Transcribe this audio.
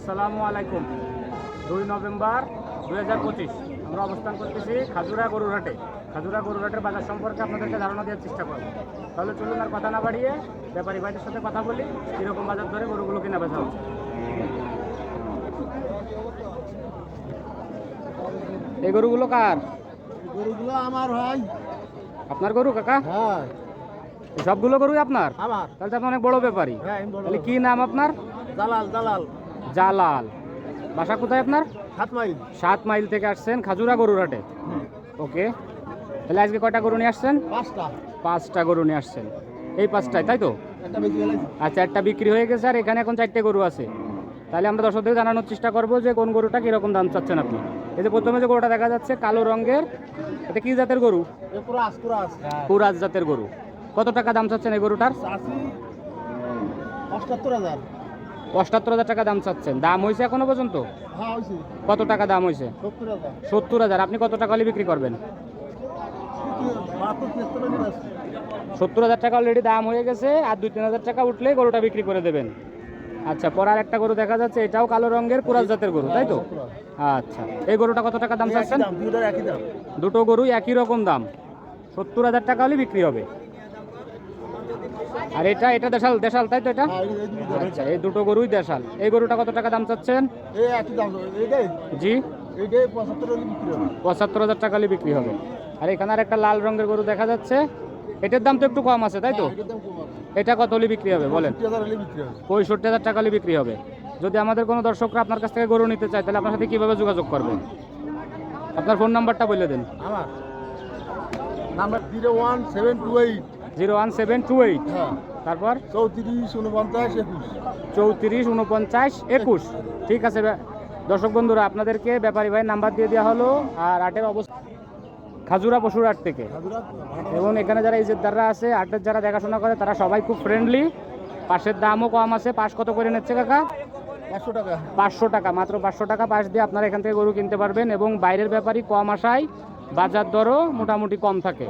আসসালামু আলাইকুম। 2 নভেম্বর 2025 আমরা অবস্থান করতেছি খাজুরা গরুরহাটে। খাজুরা গরুরহাটের বাজার সম্পর্কে আপনাদেরকে ধারণা দেওয়ার চেষ্টা করব। তাহলে চলুন আর কথা না বাড়িয়ে ব্যাপারী ভাইদের সাথে কথা বলি, কীরকম বাজার ধরে গরুগুলো কিনা বেচা হচ্ছে। এই গরুগুলো কার? গরুগুলো আমার ভাই। আপনার গরু কাকা? হ্যাঁ সবগুলো গরুই আপনার? আমার। তাহলে তো আপনি অনেক বড় ব্যাপারী। হ্যাঁ আমি বড়। তাহলে কি নাম আপনার? দালাল দালাল। জালাল। বাসা কোথায় আপনার? 7 মাইল। 7 মাইল থেকে আসছেন খাজুরা গরুরহাটে। ওকে, তাহলে আজকে কয়টা গরু নিয়ে আসছেন? 5টা। 5টা গরু নিয়ে আসছেন। এই 5টায়, তাই তো? একটা বেশি গেলে। আচ্ছা, একটা বিক্রি হয়ে গেছে আর এখানে এখন 4টে গরু আছে। তাহলে আমরা দর্শকদের জানানোর চেষ্টা করবো যে কোন গরুটা কীরকম দাম চাচ্ছেন আপনি। এই যে প্রথমে যে গরুটা দেখা যাচ্ছে কালো রঙের, এটা কি জাতের গরু? এ কুরাস কুরাস। কুরাজ জাতের গরু। কত টাকা দাম চাচ্ছেন এই গরুটার? 78,000। 75,000 টাকা দাম চাচ্ছেন। দাম হয়েছে এখনো পর্যন্ত? হ্যাঁ হইছে। কত টাকা দাম হয়েছে? 70,000। 70,000। আপনি কত টাকা হলে বিক্রি করবেন? 70,000 টাকা অলরেডি দাম হয়ে গেছে, আর 2-3,000 টাকা উঠলেই গরুটা বিক্রি করে দেবেন। আচ্ছা, পরে আর একটা গরু দেখা যাচ্ছে, এটাও কালো রঙের কুরাজ জাতের গরু, তাই তো? আচ্ছা, এই গরুটা কত টাকা দাম চাচ্ছেন? দুটোর একই দাম। দুটো গরুই একই রকম দাম, 70,000 টাকা হলে বিক্রি হবে। আর এটা এটা দেশাল দেশাল, তাই তো? এটা আচ্ছা, এই দুটো গরুই দেশাল। এই গরুটা কত টাকা দাম চাচ্ছেন? এই একই দাম। এইটাই জি, এইটাই 75 হলে বিক্রি হবে। 75,000 টাকা হলে বিক্রি হবে। আর এখানে আর একটা লাল রঙের গরু দেখা যাচ্ছে, এটার দাম তো একটু কম আছে, তাই তো? এটার দাম কম আছে। এটা কত হলে বিক্রি হবে বলেন? 70,000 হলে বিক্রি হবে। 65,000 টাকা হলে বিক্রি হবে। যদি আমাদের কোনো দর্শকরা আপনার কাছ থেকে গরু নিতে চায়, তাহলে আপনার সাথে কীভাবে যোগাযোগ করবে? আপনার ফোন নাম্বারটা বলে দেন। আমার নাম্বার 01728। 01728। হ্যাঁ। তারপর 34 49 21। 34 49 21। ঠিক আছে দর্শক বন্ধুরা, আপনাদেরকে ব্যাপারী ভাইয়ের নাম্বার দিয়ে দেওয়া হলো। আর হাটের অবস্থা খাজুরা পশুর হাট থেকে, এবং এখানে যারা ইজ্জতদাররা আছে, হাটের যারা দেখাশোনা করে, তারা সবাই খুব ফ্রেন্ডলি। পাশের দামও কম আছে। পাশ কত করে নিচ্ছে কাকা? 500 টাকা। 500 টাকা, মাত্র 500 টাকা পাশ দিয়ে আপনারা এখান থেকে গরু কিনতে পারবেন। এবং বাইরের ব্যাপারী কম আসায় বাজার দরও মোটামুটি কম থাকে।